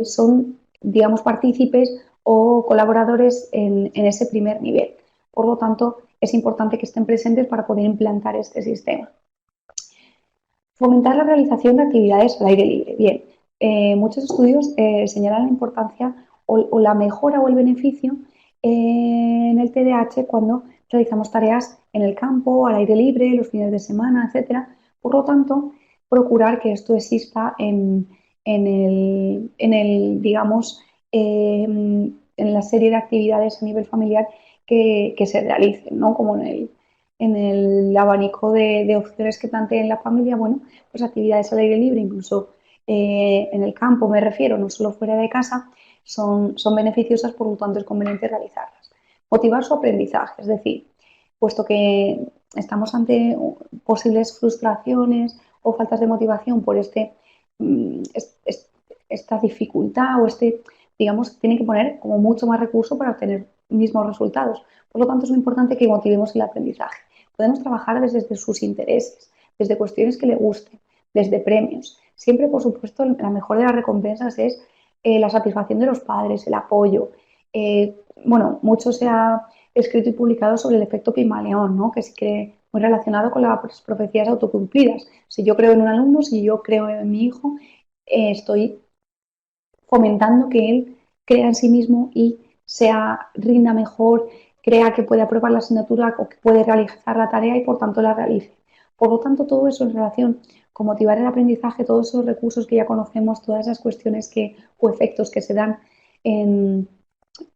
son, digamos, partícipes o colaboradores en ese primer nivel. Por lo tanto, es importante que estén presentes para poder implantar este sistema. Fomentar la realización de actividades al aire libre. Bien, muchos estudios señalan la importancia o la mejora o el beneficio en el TDAH cuando realizamos tareas en el campo, al aire libre, los fines de semana, etcétera. Por lo tanto, procurar que esto exista digamos, en la serie de actividades a nivel familiar que se realicen, ¿no? Como en el abanico de opciones que planteen la familia, bueno, pues actividades al aire libre, incluso en el campo me refiero, no solo fuera de casa, son beneficiosas, por lo tanto es conveniente realizarlas. Motivar su aprendizaje, es decir, puesto que estamos ante posibles frustraciones o faltas de motivación por esta dificultad o digamos, tiene que poner como mucho más recurso para obtener mismos resultados. Por lo tanto, es muy importante que motivemos el aprendizaje. Podemos trabajar desde sus intereses, desde cuestiones que le gusten, desde premios. Siempre, por supuesto, la mejor de las recompensas es la satisfacción de los padres, el apoyo. Bueno, mucho se ha escrito y publicado sobre el efecto Pigmalión, ¿no? Que sí que muy relacionado con las profecías autocumplidas. Si yo creo en un alumno, si yo creo en mi hijo, estoy fomentando que él crea en sí mismo y rinda mejor, crea que puede aprobar la asignatura o que puede realizar la tarea y por tanto la realice. Por lo tanto, todo eso en relación con motivar el aprendizaje, todos esos recursos que ya conocemos, todas esas cuestiones o efectos que se dan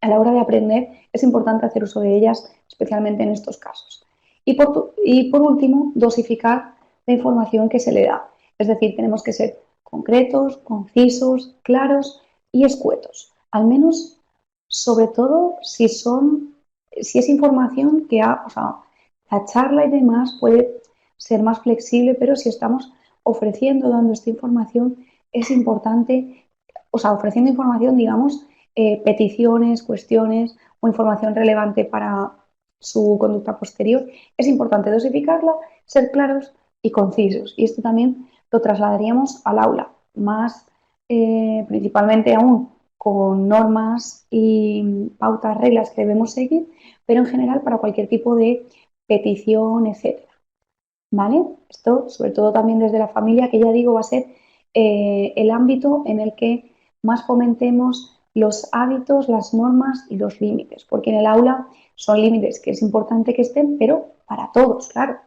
a la hora de aprender, es importante hacer uso de ellas, especialmente en estos casos. Y por último, dosificar la información que se le da. Es decir, tenemos que ser concretos, concisos, claros y escuetos. Al menos, sobre todo, si es información que la charla y demás puede ser más flexible, pero si estamos ofreciendo, dando esta información, es importante, o sea, ofreciendo información, digamos, peticiones, cuestiones o información relevante para su conducta posterior, es importante dosificarla, ser claros y concisos. Y esto también lo trasladaríamos al aula, más principalmente aún con normas y pautas, reglas que debemos seguir, pero en general para cualquier tipo de petición, etcétera. ¿Vale? Esto, sobre todo también desde la familia, que ya digo, va a ser el ámbito en el que más fomentemos los hábitos, las normas y los límites, porque en el aula son límites que es importante que estén, pero para todos, claro.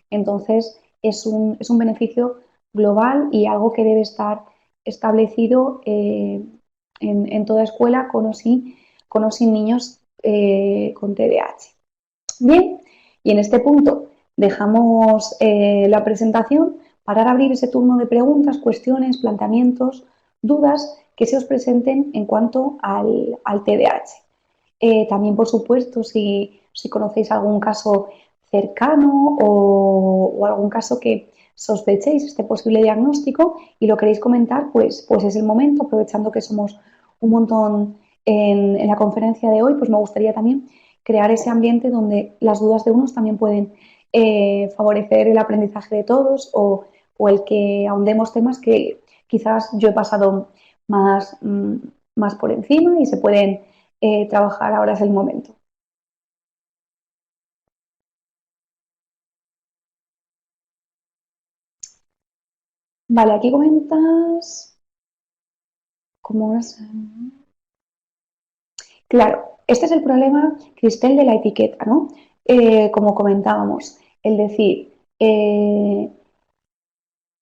Entonces, es un beneficio global y algo que debe estar establecido en toda escuela con o sin niños con TDAH. Bien, y en este punto dejamos la presentación para abrir ese turno de preguntas, cuestiones, planteamientos, dudas que se os presenten en cuanto al TDAH. También, por supuesto, si conocéis algún caso cercano o algún caso que sospechéis este posible diagnóstico y lo queréis comentar, pues es el momento, aprovechando que somos un montón en la conferencia de hoy, pues me gustaría también crear ese ambiente donde las dudas de unos también pueden favorecer el aprendizaje de todos o el que ahondemos temas que quizás yo he pasado más, más por encima y se pueden trabajar, ahora es el momento. Vale, aquí comentas cómo es. Claro, este es el problema, Cristel, de la etiqueta, ¿no? Como comentábamos, el decir,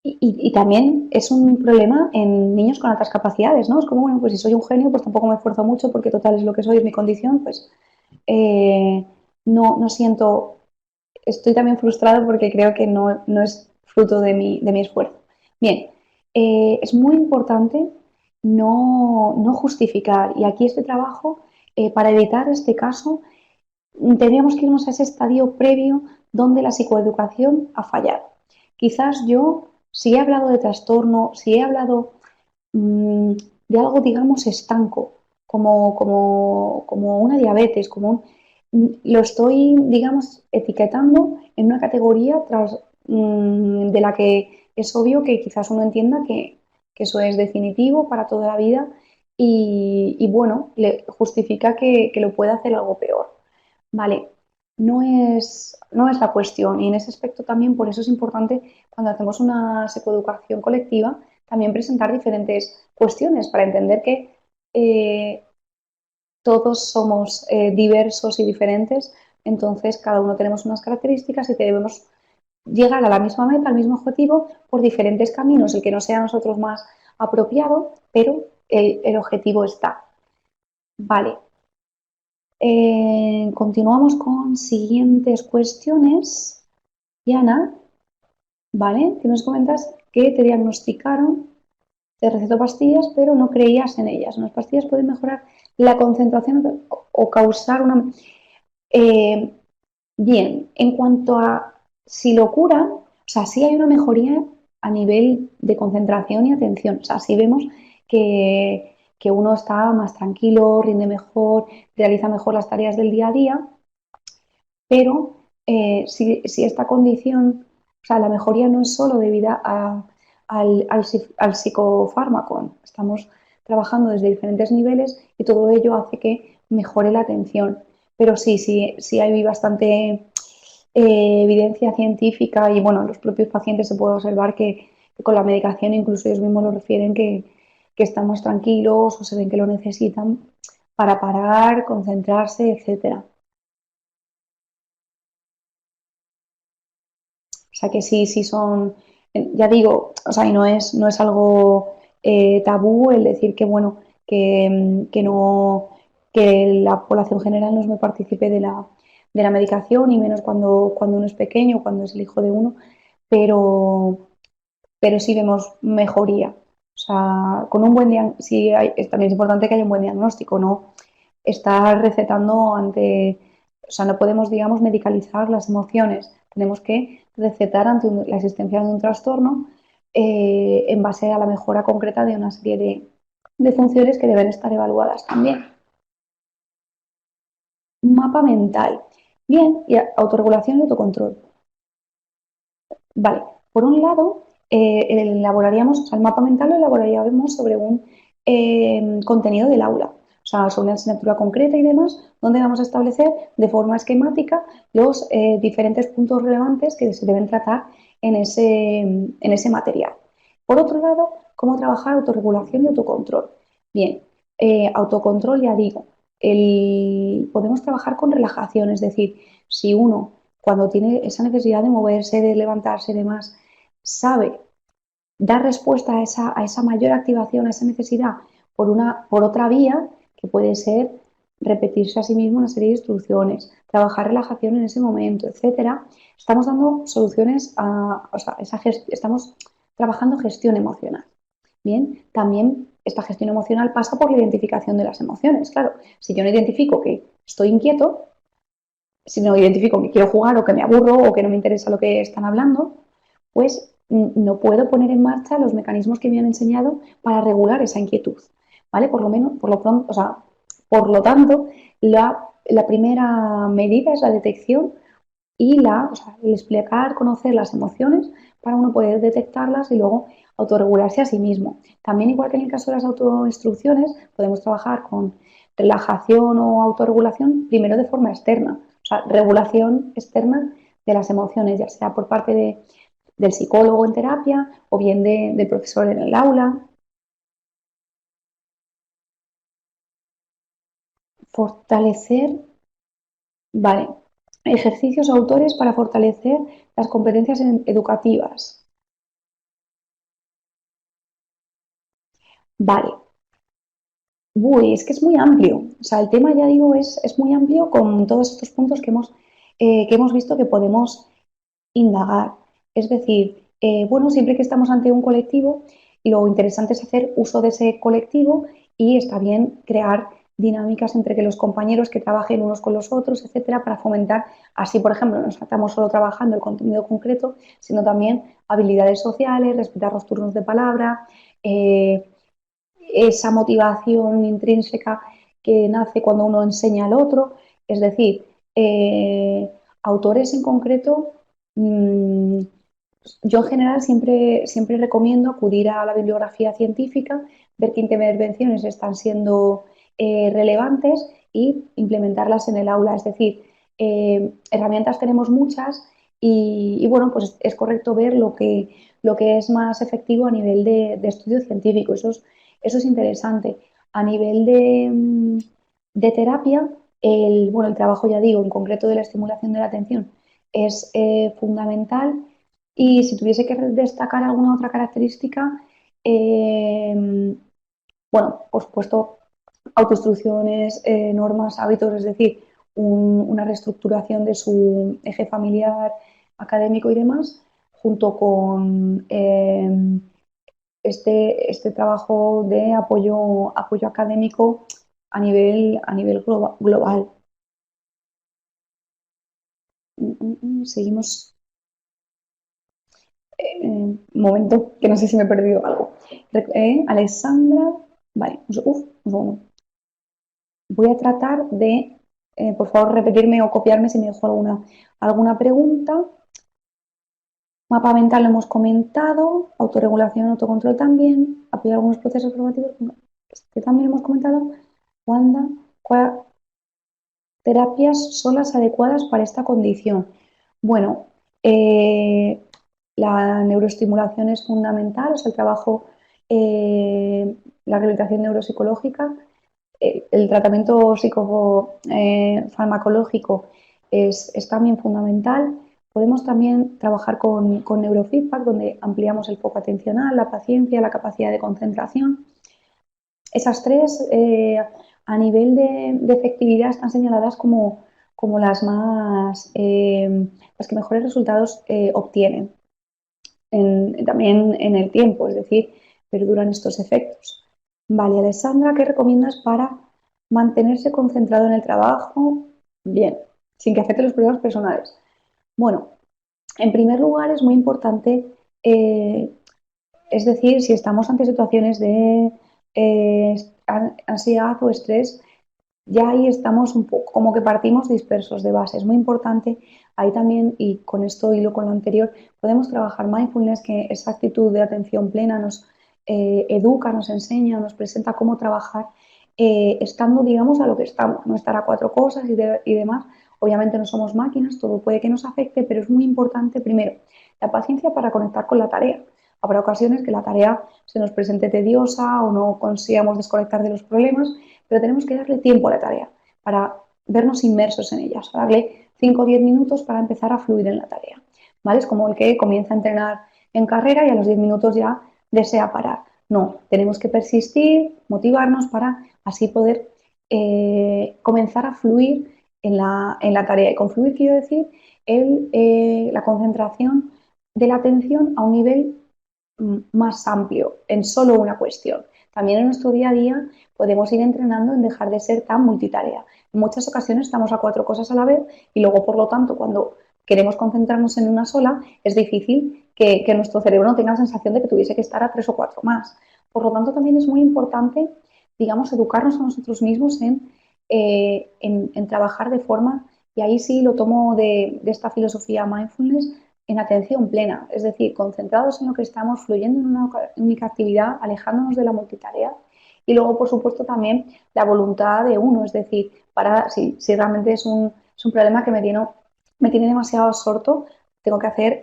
y también es un problema en niños con altas capacidades, ¿no? Es como, bueno, pues si soy un genio, pues tampoco me esfuerzo mucho porque total es lo que soy, es mi condición, pues eh, no siento, estoy también frustrado porque creo que no es fruto de mi esfuerzo. Bien, es muy importante no justificar y aquí este trabajo, para evitar este caso, tendríamos que irnos a ese estadio previo donde la psicoeducación ha fallado. Quizás yo, si he hablado de trastorno, si he hablado mmm, de algo, digamos, estanco, como una diabetes, lo estoy, digamos, etiquetando en una categoría de la que es obvio que quizás uno entienda que eso es definitivo para toda la vida y bueno, le justifica que lo pueda hacer algo peor. Vale, no es la cuestión y en ese aspecto también por eso es importante cuando hacemos una psicoeducación colectiva también presentar diferentes cuestiones para entender que eh, todos somos diversos y diferentes, entonces cada uno tenemos unas características y debemos llegar a la misma meta, al mismo objetivo, por diferentes caminos, el que no sea a nosotros más apropiado, pero el objetivo está. Vale, continuamos con siguientes cuestiones. Yana, ¿vale? Que nos comentas que te diagnosticaron, te recetó pastillas, pero no creías en ellas. Las pastillas pueden mejorar la concentración o causar una... Eh, bien, en cuanto a si lo curan, o sea, sí hay una mejoría a nivel de concentración y atención. O sea, sí vemos que uno está más tranquilo, rinde mejor, realiza mejor las tareas del día a día, pero si esta condición, o sea, la mejoría no es solo debida al psicofármaco, estamos trabajando desde diferentes niveles y todo ello hace que mejore la atención. Pero sí hay bastante evidencia científica y bueno, en los propios pacientes se puede observar que con la medicación incluso ellos mismos lo refieren que están más tranquilos o se ven que lo necesitan para parar, concentrarse, etcétera. O sea que sí son, ya digo, o sea, y no es algo tabú el decir que, bueno, que no, que la población general no es muy partícipe de la medicación, y menos cuando uno es pequeño, cuando es el hijo de uno, pero, pero sí vemos mejoría. O sea, con un buen diagnóstico, también es importante que haya un buen diagnóstico, no estar recetando ante, o o sea, no podemos, digamos, medicalizar las emociones. Tenemos que recetar ante la existencia de un trastorno en base a la mejora concreta de una serie de funciones que deben estar evaluadas también. Mapa mental. Bien, y autorregulación y autocontrol. Vale, por un lado, elaboraríamos, o sea, el mapa mental lo elaboraríamos sobre un contenido del aula, o sea, sobre una asignatura concreta y demás, donde vamos a establecer de forma esquemática los diferentes puntos relevantes que se deben tratar en ese material. Por otro lado, cómo trabajar autorregulación y autocontrol. Bien, autocontrol ya digo, podemos trabajar con relajación, es decir, si uno cuando tiene esa necesidad de moverse, de levantarse y demás, sabe dar respuesta a esa mayor activación, a esa necesidad por otra vía, que puede ser repetirse a sí mismo una serie de instrucciones, trabajar relajación en ese momento, etcétera, estamos dando soluciones o sea, estamos trabajando gestión emocional. Bien, también esta gestión emocional pasa por la identificación de las emociones. Claro, si yo no identifico que estoy inquieto, si no identifico que quiero jugar o que me aburro o que no me interesa lo que están hablando, pues no puedo poner en marcha los mecanismos que me han enseñado para regular esa inquietud, ¿vale? Por lo menos, por lo pronto, o sea, por lo tanto, la primera medida es la detección y o sea, el explicar, conocer las emociones para uno poder detectarlas y luego autorregularse a sí mismo. También, igual que en el caso de las autoinstrucciones, podemos trabajar con relajación o autorregulación primero de forma externa, o sea, regulación externa de las emociones, ya sea por parte del psicólogo en terapia o bien del profesor en el aula. Fortalecer, vale, ejercicios o autores para fortalecer las competencias educativas. Vale, uy, es que es muy amplio. O sea, el tema, ya digo, es muy amplio con todos estos puntos que hemos visto que podemos indagar. Es decir, bueno, siempre que estamos ante un colectivo, lo interesante es hacer uso de ese colectivo y está bien crear dinámicas entre que los compañeros que trabajen unos con los otros, etcétera, para fomentar, así, por ejemplo, no estamos solo trabajando el contenido concreto, sino también habilidades sociales, respetar los turnos de palabra, esa motivación intrínseca que nace cuando uno enseña al otro, es decir, autores en concreto, mmm, yo en general siempre recomiendo acudir a la bibliografía científica, ver qué intervenciones están siendo relevantes y implementarlas en el aula, es decir, herramientas tenemos muchas y, bueno, pues es correcto ver lo que es más efectivo a nivel de estudio científico. Eso es interesante. A nivel de terapia, bueno, el trabajo, ya digo, en concreto de la estimulación de la atención es fundamental. Y si tuviese que destacar alguna otra característica, bueno, por supuesto, autoinstrucciones, normas, hábitos, es decir, una reestructuración de su eje familiar, académico y demás, junto con este trabajo de apoyo académico a nivel global. Seguimos. Momento, que no sé si me he perdido algo. Alexandra, vale, bueno, voy a tratar de, por favor, repetirme o copiarme si me dejo alguna pregunta. Mapa mental lo hemos comentado, autorregulación, autocontrol también, apoyar algunos procesos formativos que también hemos comentado. Wanda, terapias son las adecuadas para esta condición. Bueno, la neuroestimulación es fundamental, o sea, el trabajo, la rehabilitación neuropsicológica, el tratamiento farmacológico es también fundamental. Podemos también trabajar con neurofeedback, donde ampliamos el foco atencional, la paciencia, la capacidad de concentración. Esas tres, a nivel de efectividad, están señaladas como las las que mejores resultados obtienen. También en el tiempo, es decir, perduran estos efectos. Vale, Alessandra, ¿qué recomiendas para mantenerse concentrado en el trabajo? Bien, sin que afecte los problemas personales. Bueno, en primer lugar es muy importante, es decir, si estamos ante situaciones de ansiedad o estrés, ya ahí estamos un poco, como que partimos dispersos de base. Es muy importante ahí también, y con esto hilo con lo anterior, podemos trabajar mindfulness, que esa actitud de atención plena nos educa, nos enseña, nos presenta cómo trabajar estando, digamos, a lo que estamos, no estar a cuatro cosas y demás. Obviamente no somos máquinas, todo puede que nos afecte, pero es muy importante, primero, la paciencia para conectar con la tarea. Habrá ocasiones que la tarea se nos presente tediosa o no consigamos desconectar de los problemas, pero tenemos que darle tiempo a la tarea para vernos inmersos en ella, o sea, darle 5 o 10 minutos para empezar a fluir en la tarea. ¿Vale? Es como el que comienza a entrenar en carrera y a los 10 minutos ya desea parar. No, tenemos que persistir, motivarnos para así poder comenzar a fluir en la tarea. Y con fluir quiero decir la concentración de la atención a un nivel más amplio, en solo una cuestión. También en nuestro día a día podemos ir entrenando en dejar de ser tan multitarea. En muchas ocasiones estamos a cuatro cosas a la vez y luego, por lo tanto, cuando queremos concentrarnos en una sola, es difícil que nuestro cerebro no tenga la sensación de que tuviese que estar a tres o cuatro más. Por lo tanto, también es muy importante, digamos, educarnos a nosotros mismos en trabajar de forma, y ahí sí lo tomo de esta filosofía mindfulness, en atención plena, es decir, concentrados en lo que estamos, fluyendo en una única actividad, alejándonos de la multitarea. Y luego, por supuesto, también la voluntad de uno, es decir, para si realmente es un problema que me tiene demasiado absorto, tengo que hacer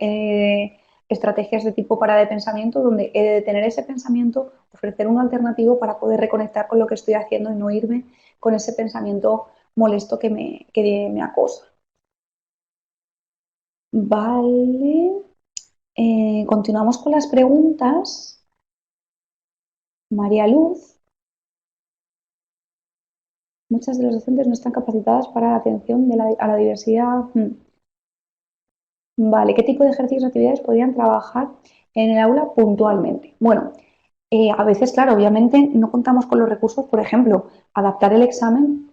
estrategias de tipo parada de pensamiento, donde he de detener ese pensamiento, ofrecer un alternativo para poder reconectar con lo que estoy haciendo y no irme con ese pensamiento molesto que me acosa. Vale. Continuamos con las preguntas. María Luz, muchas de los docentes no están capacitadas para la atención a la diversidad. Vale, ¿qué tipo de ejercicios o actividades podrían trabajar en el aula puntualmente? Bueno, a veces, claro, obviamente no contamos con los recursos, por ejemplo, adaptar el examen.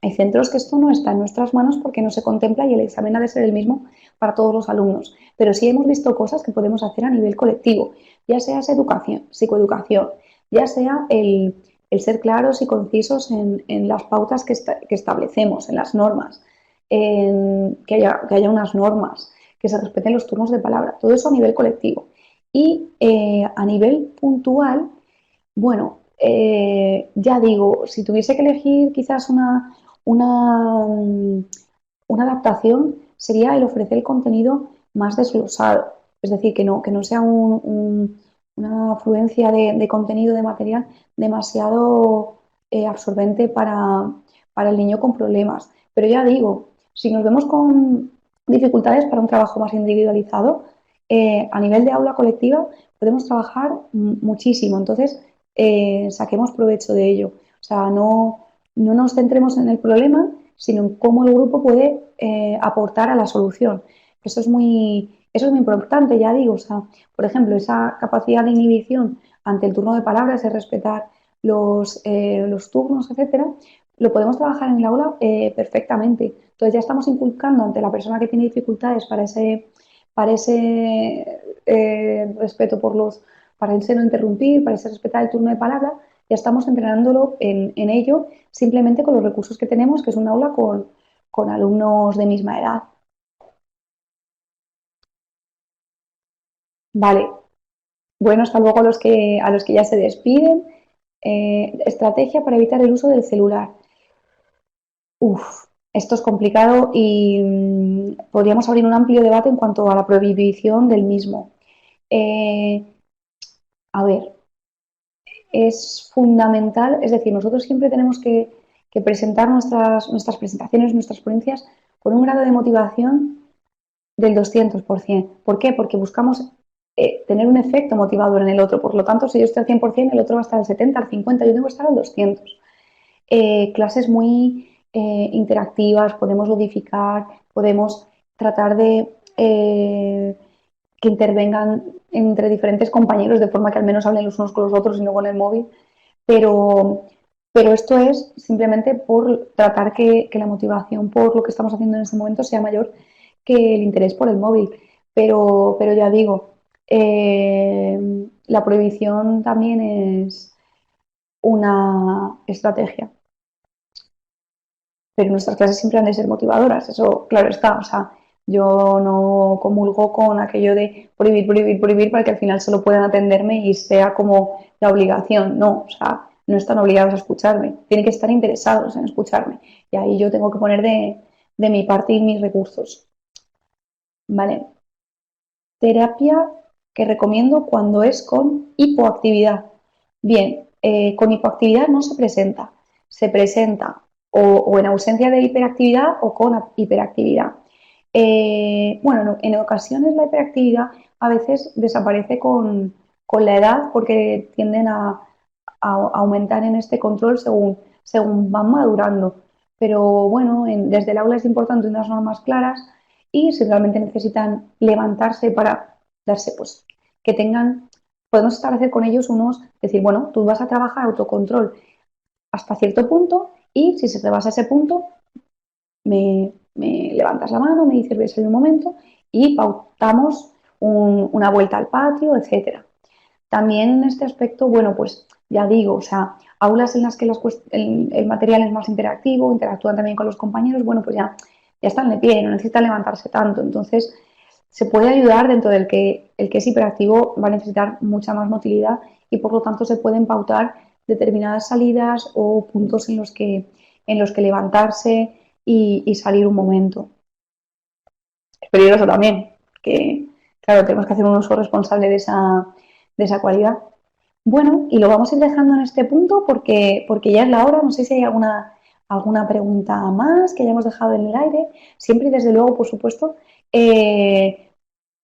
Hay centros que esto no está en nuestras manos porque no se contempla y el examen ha de ser el mismo para todos los alumnos. Pero sí hemos visto cosas que podemos hacer a nivel colectivo, ya sea educación, psicoeducación, ya sea el ser claros y concisos en las pautas que establecemos, en las normas, que haya unas normas, que se respeten los turnos de palabra, todo eso a nivel colectivo. Y a nivel puntual, bueno, ya digo, si tuviese que elegir quizás una adaptación, sería el ofrecer el contenido más desglosado. Es decir, que no sea una afluencia de contenido, de material demasiado absorbente para el niño con problemas. Pero ya digo, si nos vemos con dificultades para un trabajo más individualizado, a nivel de aula colectiva podemos trabajar muchísimo. Entonces, saquemos provecho de ello. O sea, no nos centremos en el problema, sino en cómo el grupo puede aportar a la solución. Eso es muy importante, ya digo. O sea, por ejemplo, esa capacidad de inhibición ante el turno de palabras, de respetar los turnos, etcétera, lo podemos trabajar en el aula perfectamente. Entonces ya estamos inculcando ante la persona que tiene dificultades para ese respeto para ese no interrumpir, para ese respetar el turno de palabra, ya estamos entrenándolo en ello, simplemente con los recursos que tenemos, que es un aula con alumnos de misma edad. Vale, bueno, hasta luego a los que ya se despiden. Estrategia para evitar el uso del celular. Uf, esto es complicado y podríamos abrir un amplio debate en cuanto a la prohibición del mismo. Eh, a ver, es fundamental, es decir, nosotros siempre tenemos que presentar nuestras presentaciones, nuestras ponencias con un grado de motivación del 200%. ¿Por qué? Porque buscamos tener un efecto motivador en el otro. Por lo tanto, si yo estoy al 100%, el otro va a estar al 70, al 50, yo tengo que estar al 200. Clases muy interactivas, podemos ludificar, podemos tratar de que intervengan entre diferentes compañeros de forma que al menos hablen los unos con los otros y no con el móvil, pero Pero esto es simplemente por tratar que la motivación por lo que estamos haciendo en ese momento sea mayor que el interés por el móvil. Pero ya digo, la prohibición también es una estrategia. Pero nuestras clases siempre han de ser motivadoras, eso claro está. O sea, yo no comulgo con aquello de prohibir, prohibir, prohibir para que al final solo puedan atenderme y sea como la obligación. No, o sea, no están obligados a escucharme, tienen que estar interesados en escucharme. Y ahí yo tengo que poner de mi parte y mis recursos. ¿Vale? Terapia que recomiendo cuando es con hipoactividad. Bien, con hipoactividad no se presenta o en ausencia de hiperactividad o con hiperactividad. Bueno, en ocasiones la hiperactividad a veces desaparece con la edad porque tienden a aumentar en este control según van madurando. Pero bueno, desde el aula es importante unas normas claras y si realmente necesitan levantarse para darse, pues que tengan, podemos establecer con ellos decir, bueno, tú vas a trabajar autocontrol hasta cierto punto y si se rebasa ese punto, me levantas la mano, me dices, ves en un momento y pautamos una vuelta al patio, etcétera. También en este aspecto, bueno, pues ya digo, o sea, aulas en las que el material es más interactivo, interactúan también con los compañeros, bueno, pues ya están de pie, no necesitan levantarse tanto. Entonces, se puede ayudar dentro del que el que es hiperactivo va a necesitar mucha más motilidad y por lo tanto se pueden pautar determinadas salidas o puntos en los que levantarse y salir un momento. Es peligroso también, que claro, tenemos que hacer un uso responsable de esa cualidad. Bueno, y lo vamos a ir dejando en este punto porque ya es la hora. No sé si hay alguna pregunta más que hayamos dejado en el aire. Siempre y desde luego, por supuesto,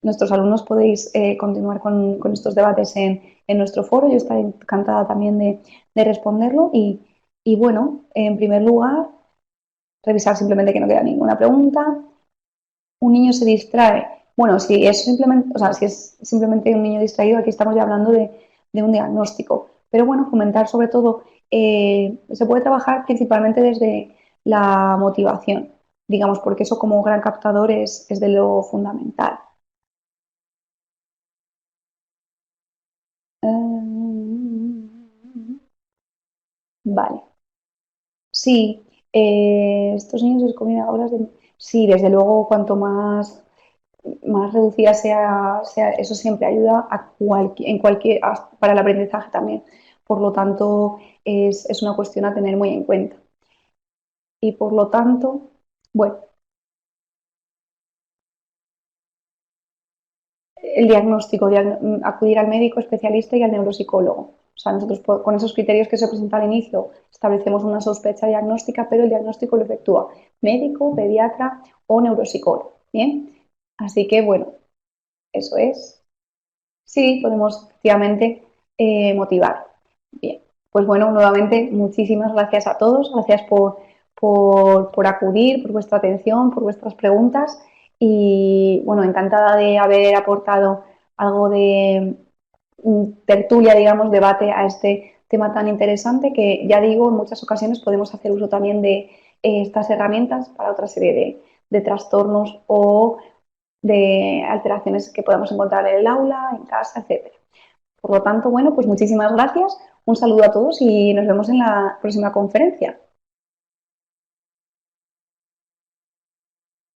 nuestros alumnos podéis continuar con estos debates en nuestro foro. Yo estaré encantada también de responderlo. Y bueno, en primer lugar, revisar simplemente que no queda ninguna pregunta. Un niño se distrae. Bueno, si es simplemente, o sea, si es simplemente un niño distraído, aquí estamos ya hablando de un diagnóstico. Pero bueno, fomentar sobre todo, se puede trabajar principalmente desde la motivación, digamos, porque eso como gran captador es de lo fundamental. Vale. Sí, estos niños les comen horas de... Sí, desde luego, cuanto más reducida sea, eso siempre ayuda para el aprendizaje también. Por lo tanto, es una cuestión a tener muy en cuenta. Y por lo tanto, bueno, el diagnóstico, acudir al médico especialista y al neuropsicólogo. O sea, nosotros con esos criterios que se presentan al inicio establecemos una sospecha diagnóstica, pero el diagnóstico lo efectúa médico, pediatra o neuropsicólogo. Bien, así que bueno, eso es. Sí, podemos efectivamente motivar. Bien, pues bueno, nuevamente muchísimas gracias a todos, gracias por acudir, por vuestra atención, por vuestras preguntas y bueno, encantada de haber aportado algo de tertulia, digamos, debate a este tema tan interesante que ya digo, en muchas ocasiones podemos hacer uso también de estas herramientas para otra serie de trastornos o de alteraciones que podamos encontrar en el aula, en casa, etcétera. Por lo tanto, bueno, pues muchísimas gracias, un saludo a todos y nos vemos en la próxima conferencia.